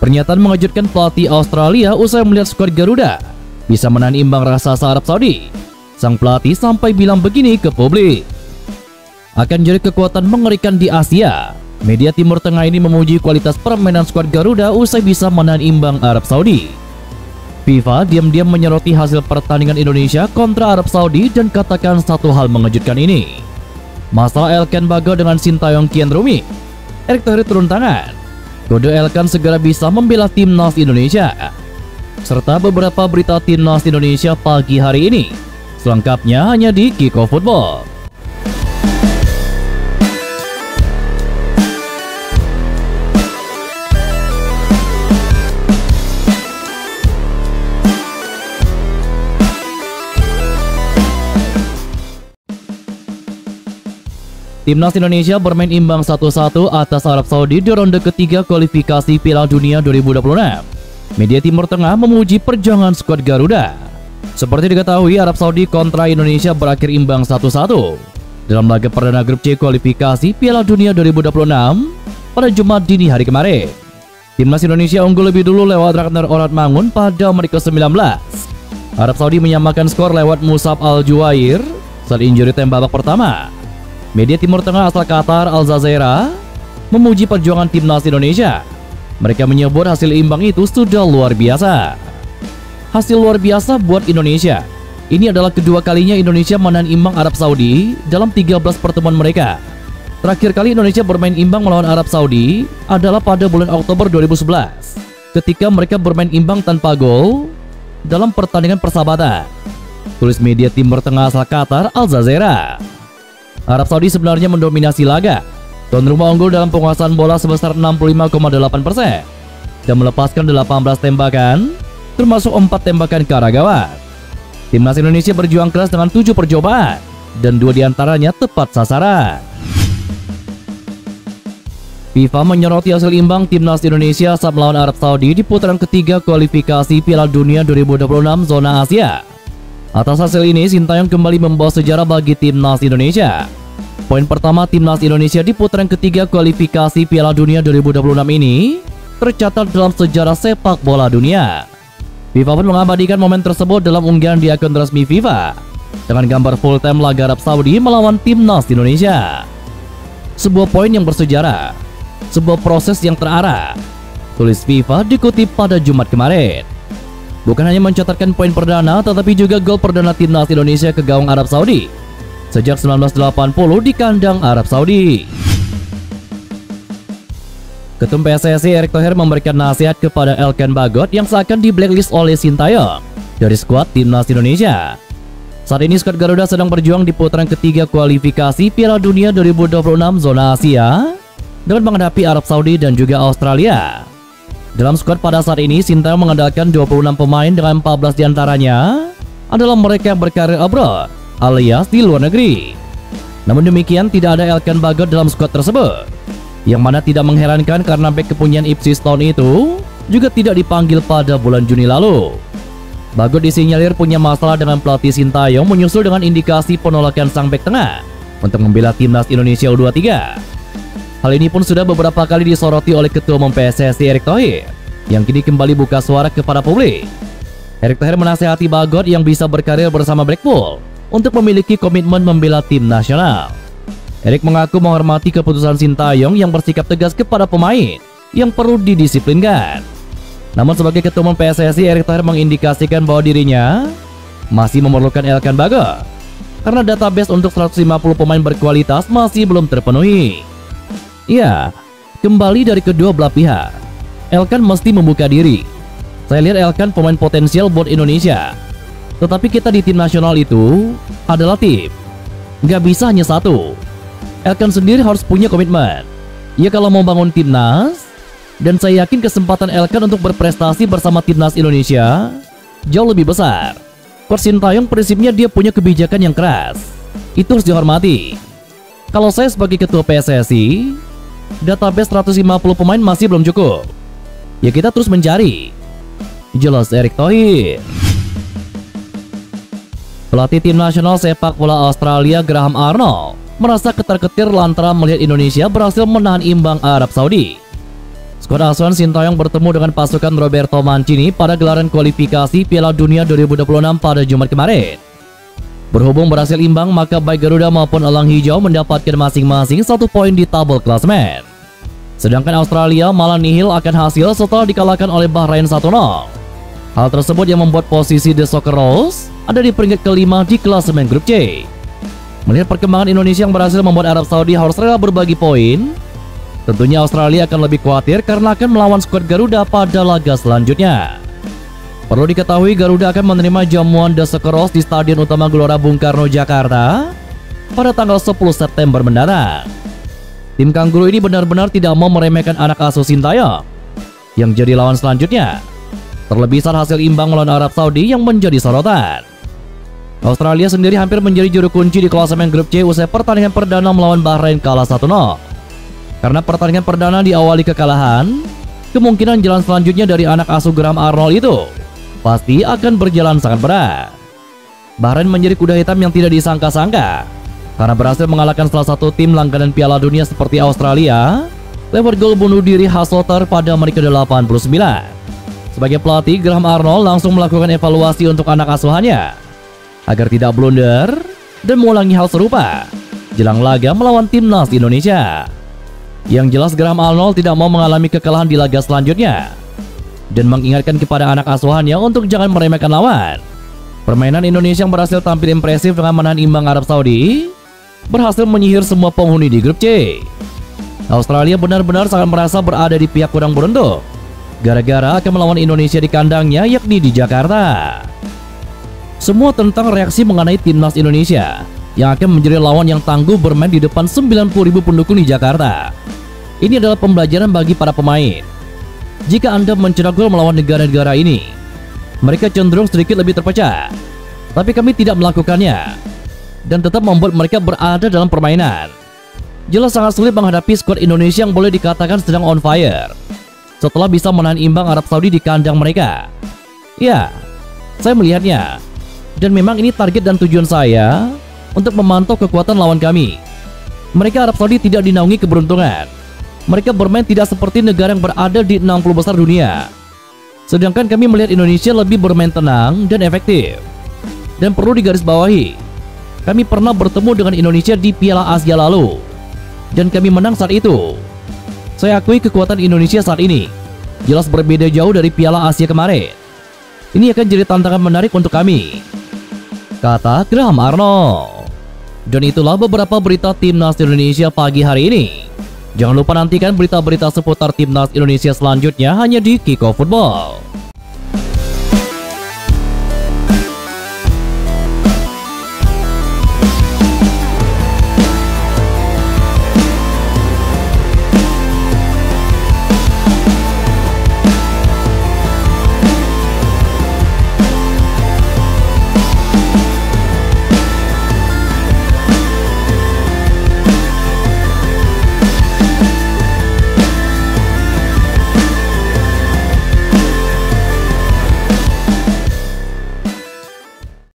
Pernyataan mengejutkan pelatih Australia usai melihat skuad Garuda bisa menahan imbang raksasa Arab Saudi. Sang pelatih sampai bilang begini ke publik, akan jadi kekuatan mengerikan di Asia. Media Timur Tengah ini memuji kualitas permainan skuad Garuda usai bisa menahan imbang Arab Saudi. FIFA diam-diam menyoroti hasil pertandingan Indonesia kontra Arab Saudi dan katakan satu hal mengejutkan ini. Masalah Elkan Bagot dengan Sintayong kian rumit. Erick Thohir turun tangan. Kode Elkan segera bisa membela timnas Indonesia. Serta beberapa berita timnas Indonesia pagi hari ini. Selengkapnya hanya di Kickoff Football. Timnas Indonesia bermain imbang 1-1 atas Arab Saudi di ronde ketiga kualifikasi Piala Dunia 2026. Media Timur Tengah memuji perjuangan skuad Garuda. Seperti diketahui, Arab Saudi kontra Indonesia berakhir imbang 1-1 dalam laga perdana grup C kualifikasi Piala Dunia 2026 pada Jumat dini hari kemarin. Timnas Indonesia unggul lebih dulu lewat Ragnar Oratmangun pada menit ke-19. Arab Saudi menyamakan skor lewat Musab Al-Juwair saat injury time babak pertama. Media Timur Tengah asal Qatar Al Jazeera memuji perjuangan timnas Indonesia. Mereka menyebut hasil imbang itu sudah luar biasa. Hasil luar biasa buat Indonesia. Ini adalah kedua kalinya Indonesia menahan imbang Arab Saudi dalam 13 pertemuan mereka. Terakhir kali Indonesia bermain imbang melawan Arab Saudi adalah pada bulan Oktober 2011 ketika mereka bermain imbang tanpa gol dalam pertandingan persahabatan. Tulis Media Timur Tengah asal Qatar Al Jazeera. Arab Saudi sebenarnya mendominasi laga. Tuan rumah unggul dalam penguasaan bola sebesar 65,8% dan melepaskan 18 tembakan, termasuk 4 tembakan ke arah gawang. Timnas Indonesia berjuang keras dengan 7 percobaan dan 2 diantaranya tepat sasaran. FIFA menyoroti hasil imbang timnas Indonesia saat melawan Arab Saudi di putaran ketiga kualifikasi Piala Dunia 2026 zona Asia. Atas hasil ini, Sintayong kembali membawa sejarah bagi timnas Indonesia. Poin pertama timnas Indonesia di putaran ketiga kualifikasi Piala Dunia 2026 ini tercatat dalam sejarah sepak bola dunia. FIFA pun mengabadikan momen tersebut dalam unggahan di akun resmi FIFA dengan gambar full time laga Arab Saudi melawan timnas Indonesia. Sebuah poin yang bersejarah, sebuah proses yang terarah, tulis FIFA dikutip pada Jumat kemarin. Bukan hanya mencatatkan poin perdana, tetapi juga gol perdana timnas Indonesia ke gawang Arab Saudi sejak 1980 di kandang Arab Saudi. Ketum PSSI Erick Thohir memberikan nasihat kepada Elkan Bagot yang seakan di blacklist oleh Sintayong dari skuad timnas Indonesia. Saat ini skuad Garuda sedang berjuang di putaran ketiga kualifikasi Piala Dunia 2026 zona Asia dengan menghadapi Arab Saudi dan juga Australia. Dalam skuad pada saat ini, Sintayong mengandalkan 26 pemain dengan 14 diantaranya adalah mereka yang berkarir abroad alias di luar negeri. Namun demikian, tidak ada Elkan Bagot dalam skuad tersebut, yang mana tidak mengherankan karena bek kepunyaan Ipswich Town itu juga tidak dipanggil pada bulan Juni lalu. Bagot disinyalir punya masalah dengan pelatih Sintayong menyusul dengan indikasi penolakan sang bek tengah untuk membela timnas Indonesia U23. Hal ini pun sudah beberapa kali disoroti oleh Ketua Umum PSSI Erick Thohir yang kini kembali buka suara kepada publik. Erick Thohir menasihati Bagot yang bisa berkarir bersama Blackpool untuk memiliki komitmen membela tim nasional. Erick mengaku menghormati keputusan Sintayong yang bersikap tegas kepada pemain yang perlu didisiplinkan. Namun sebagai Ketua Umum PSSI, Erick Thohir mengindikasikan bahwa dirinya masih memerlukan Elkan Bagot karena database untuk 150 pemain berkualitas masih belum terpenuhi. Ya, kembali dari kedua belah pihak, Elkan mesti membuka diri. Saya lihat Elkan pemain potensial buat Indonesia. Tetapi kita di tim nasional itu adalah tim, nggak bisa hanya satu. Elkan sendiri harus punya komitmen. Ya kalau mau bangun timnas, dan saya yakin kesempatan Elkan untuk berprestasi bersama timnas Indonesia jauh lebih besar. Coach Sintayong prinsipnya dia punya kebijakan yang keras. Itu harus dihormati. Kalau saya sebagai ketua PSSI, database 150 pemain masih belum cukup. Ya kita terus mencari. Jelas Erick Thohir. Pelatih tim nasional sepak bola Australia Graham Arnold merasa ketar-ketir lantaran melihat Indonesia berhasil menahan imbang Arab Saudi. Skuad asuhan Sintayong bertemu dengan pasukan Roberto Mancini pada gelaran kualifikasi Piala Dunia 2026 pada Jumat kemarin. Berhubung berhasil imbang, maka baik Garuda maupun Elang Hijau mendapatkan masing-masing 1 poin di tabel klasemen. Sedangkan Australia malah nihil akan hasil setelah dikalahkan oleh Bahrain 1-0. Hal tersebut yang membuat posisi The Socceroos ada di peringkat kelima di klasemen grup C. Melihat perkembangan Indonesia yang berhasil membuat Arab Saudi harus rela berbagi poin, tentunya Australia akan lebih khawatir karena akan melawan skuad Garuda pada laga selanjutnya. Perlu diketahui, Garuda akan menerima jamuan The Socceroos di Stadion Utama Gelora Bung Karno, Jakarta pada tanggal 10 September mendatang. Tim Kangguru ini benar-benar tidak mau meremehkan anak asuh Sintayong yang jadi lawan selanjutnya. Terlebih saat hasil imbang melawan Arab Saudi yang menjadi sorotan. Australia sendiri hampir menjadi juru kunci di klasemen grup C usai pertandingan perdana melawan Bahrain kalah 1-0. Karena pertandingan perdana diawali kekalahan, kemungkinan jalan selanjutnya dari anak asuh Graham Arnold itu pasti akan berjalan sangat berat. Bahrain menjadi kuda hitam yang tidak disangka-sangka karena berhasil mengalahkan salah satu tim langganan Piala Dunia seperti Australia lewat gol bunuh diri Haslter pada menit ke-89. Sebagai pelatih, Graham Arnold langsung melakukan evaluasi untuk anak asuhannya agar tidak blunder dan mengulangi hal serupa jelang laga melawan timnas Indonesia. Yang jelas, Graham Arnold tidak mau mengalami kekalahan di laga selanjutnya dan mengingatkan kepada anak asuhannya untuk jangan meremehkan lawan. Permainan Indonesia yang berhasil tampil impresif dengan menahan imbang Arab Saudi berhasil menyihir semua penghuni di grup C. Australia benar-benar sangat merasa berada di pihak kurang beruntung gara-gara akan melawan Indonesia di kandangnya, yakni di Jakarta. Semua tentang reaksi mengenai timnas Indonesia yang akan menjadi lawan yang tangguh bermain di depan 90.000 pendukung di Jakarta. Ini adalah pembelajaran bagi para pemain. Jika Anda mencetak gol melawan negara-negara ini, mereka cenderung sedikit lebih terpecah. Tapi kami tidak melakukannya dan tetap membuat mereka berada dalam permainan. Jelas sangat sulit menghadapi skuad Indonesia yang boleh dikatakan sedang on fire setelah bisa menahan imbang Arab Saudi di kandang mereka. Ya, saya melihatnya. Dan memang ini target dan tujuan saya untuk memantau kekuatan lawan kami. Mereka Arab Saudi tidak dinaungi keberuntungan. Mereka bermain tidak seperti negara yang berada di 60 besar dunia. Sedangkan kami melihat Indonesia lebih bermain tenang dan efektif. Dan perlu digarisbawahi, kami pernah bertemu dengan Indonesia di Piala Asia lalu dan kami menang saat itu. Saya akui kekuatan Indonesia saat ini jelas berbeda jauh dari Piala Asia kemarin. Ini akan jadi tantangan menarik untuk kami, kata Graham Arnold. Dan itulah beberapa berita timnas Indonesia pagi hari ini. Jangan lupa nantikan berita-berita seputar timnas Indonesia selanjutnya hanya di Kickoff Football.